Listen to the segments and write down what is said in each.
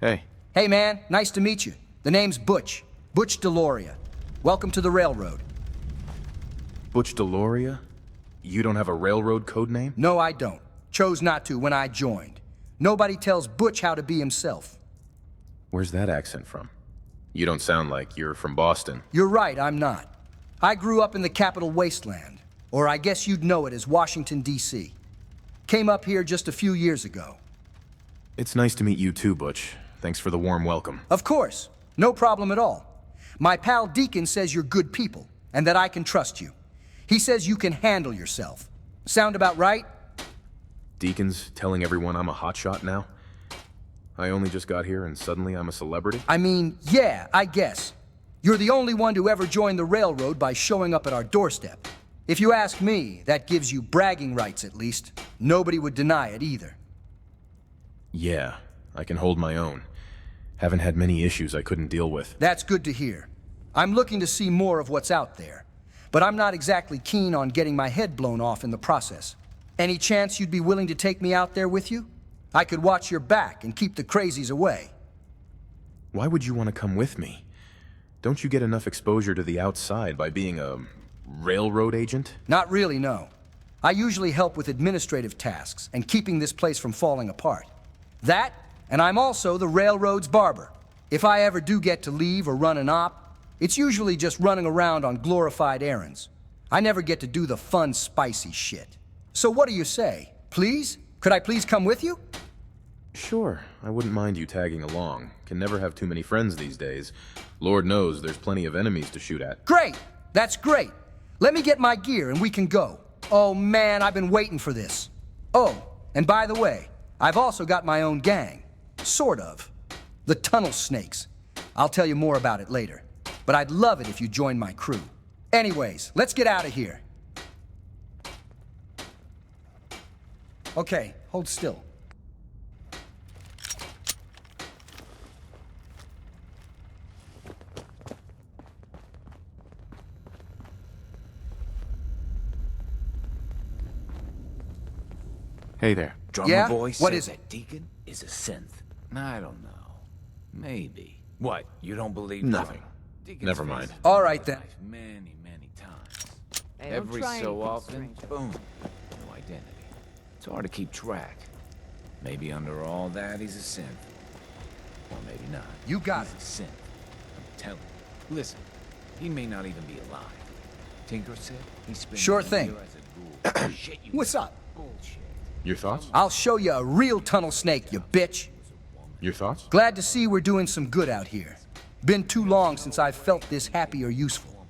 Hey. Hey man, nice to meet you. The name's Butch. Butch Deloria. Welcome to the railroad. Butch Deloria? You don't have a railroad code name? No, I don't. Chose not to when I joined. Nobody tells Butch how to be himself. Where's that accent from? You don't sound like you're from Boston. You're right, I'm not. I grew up in the capital wasteland, or I guess you'd know it as Washington, D.C. Came up here just a few years ago. It's nice to meet you too, Butch. Thanks for the warm welcome. Of course. No problem at all. My pal Deacon says you're good people, and that I can trust you. He says you can handle yourself. Sound about right? Deacon's telling everyone I'm a hotshot now? I only just got here and suddenly I'm a celebrity? I mean, yeah, I guess. You're the only one to ever join the railroad by showing up at our doorstep. If you ask me, that gives you bragging rights at least. Nobody would deny it either. Yeah, I can hold my own. Haven't had many issues I couldn't deal with. That's good to hear. I'm looking to see more of what's out there. But I'm not exactly keen on getting my head blown off in the process. Any chance you'd be willing to take me out there with you? I could watch your back and keep the crazies away. Why would you want to come with me? Don't you get enough exposure to the outside by being a railroad agent? Not really, no. I usually help with administrative tasks and keeping this place from falling apart. That, and I'm also the railroad's barber. If I ever do get to leave or run an op, it's usually just running around on glorified errands. I never get to do the fun, spicy shit. So what do you say? Please? Could I please come with you? Sure, I wouldn't mind you tagging along. Can never have too many friends these days. Lord knows there's plenty of enemies to shoot at. Great! That's great. Let me get my gear and we can go. Oh man, I've been waiting for this. Oh, and by the way, I've also got my own gang. Sort of. The Tunnel Snakes. I'll tell you more about it later. But I'd love it if you joined my crew. Anyways, let's get out of here. Okay, hold still. Hey there. Drummer Yeah? boy What says is it? that Deacon is a synth. I don't know. Maybe. What? You don't believe Nothing. Deacon's Never faced mind. this All right, then. life many, many times. Hey, don't Every try so anything often, strange. boom, new identity. It's hard to keep track. Maybe under all that, he's a synth. Or maybe not. You got He's a synth. I'm telling you. Listen, he may not even be alive. Tinker said he spent Sure a thing. year as a ghoul. Shit, you What's up? bullshit. Your thoughts? I'll show you a real tunnel snake, you bitch. Your thoughts? Glad to see we're doing some good out here. Been too long since I've felt this happy or useful.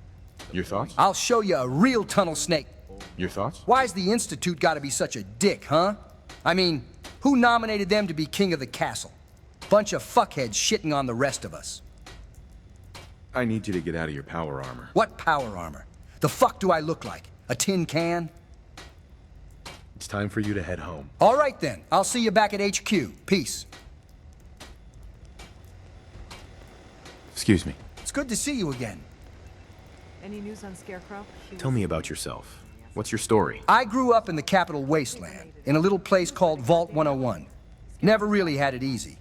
Your thoughts? I'll show you a real tunnel snake. Your thoughts? Why's the Institute gotta be such a dick, huh? I mean, who nominated them to be king of the castle? Bunch of fuckheads shitting on the rest of us. I need you to get out of your power armor. What power armor? The fuck do I look like? A tin can? It's time for you to head home. All right then, I'll see you back at HQ. Peace. Excuse me. It's good to see you again. Any news on Scarecrow? Tell me about yourself. What's your story? I grew up in the capital wasteland, in a little place called Vault 101. Never really had it easy.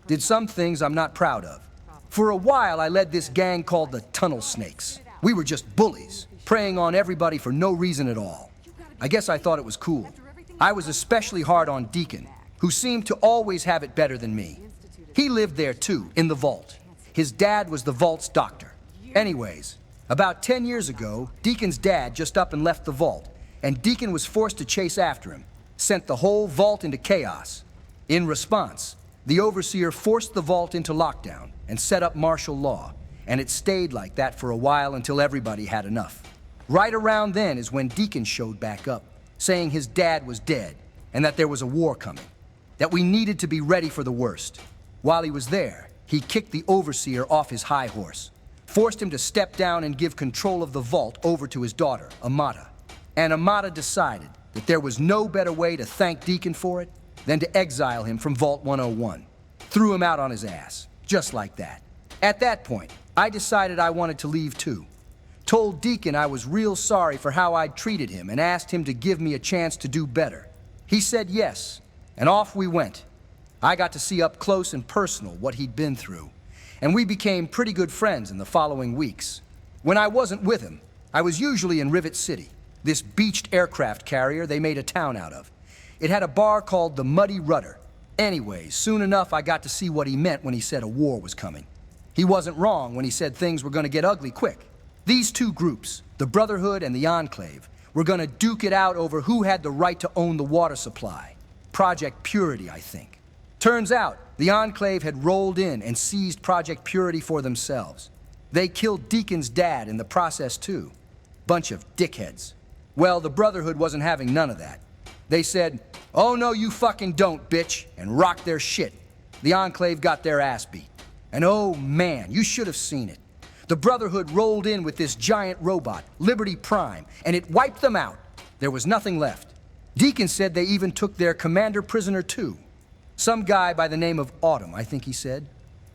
Did some things I'm not proud of. For a while, I led this gang called the Tunnel Snakes. We were just bullies, preying on everybody for no reason at all. I guess I thought it was cool. I was especially hard on Deacon, who seemed to always have it better than me. He lived there too, in the vault. His dad was the vault's doctor. Anyways, about 10 years ago, Deacon's dad just up and left the vault, and Deacon was forced to chase after him, sent the whole vault into chaos. In response, the overseer forced the vault into lockdown and set up martial law, and it stayed like that for a while until everybody had enough. Right around then is when Deacon showed back up, saying his dad was dead and that there was a war coming, that we needed to be ready for the worst. While he was there, he kicked the overseer off his high horse, forced him to step down and give control of the vault over to his daughter, Amata. And Amata decided that there was no better way to thank Deacon for it than to exile him from Vault 101. Threw him out on his ass, just like that. At that point, I decided I wanted to leave too. Told Deacon I was real sorry for how I'd treated him and asked him to give me a chance to do better. He said yes, and off we went. I got to see up close and personal what he'd been through, and we became pretty good friends in the following weeks. When I wasn't with him, I was usually in Rivet City, this beached aircraft carrier they made a town out of. It had a bar called the Muddy Rudder. Anyways, soon enough I got to see what he meant when he said a war was coming. He wasn't wrong when he said things were going to get ugly quick. These two groups, the Brotherhood and the Enclave, were going to duke it out over who had the right to own the water supply. Project Purity, I think. Turns out, the Enclave had rolled in and seized Project Purity for themselves. They killed Deacon's dad in the process, too. Bunch of dickheads. Well, the Brotherhood wasn't having none of that. They said, "Oh no, you fucking don't, bitch," and rocked their shit. The Enclave got their ass beat. And oh man, you should have seen it. The Brotherhood rolled in with this giant robot, Liberty Prime, and it wiped them out. There was nothing left. Deacon said they even took their commander prisoner too. Some guy by the name of Autumn, I think he said,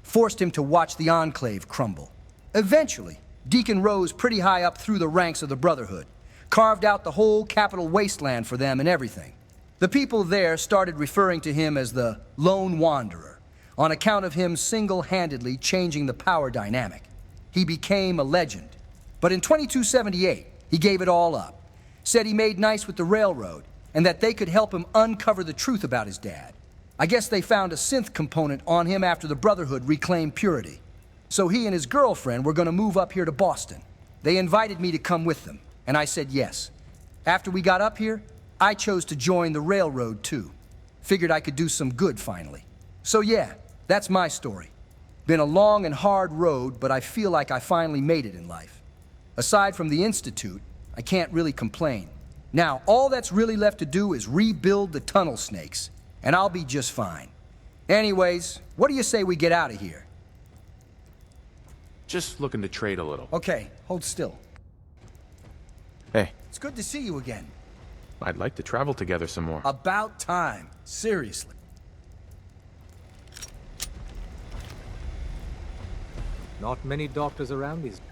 forced him to watch the Enclave crumble. Eventually, Deacon rose pretty high up through the ranks of the Brotherhood, carved out the whole capital wasteland for them and everything. The people there started referring to him as the Lone Wanderer, on account of him single-handedly changing the power dynamic. He became a legend. But in 2278, he gave it all up, said he made nice with the railroad, and that they could help him uncover the truth about his dad. I guess they found a synth component on him after the Brotherhood reclaimed Purity. So he and his girlfriend were going to move up here to Boston. They invited me to come with them, and I said yes. After we got up here, I chose to join the railroad too. Figured I could do some good finally. So yeah, that's my story. Been a long and hard road, but I feel like I finally made it in life. Aside from the Institute, I can't really complain. Now, all that's really left to do is rebuild the tunnel snakes, and I'll be just fine. Anyways, what do you say we get out of here? Just looking to trade a little. Okay, hold still. Hey, It's good to see you again. I'd like to travel together some more. About time. Seriously. Not many doctors around these days.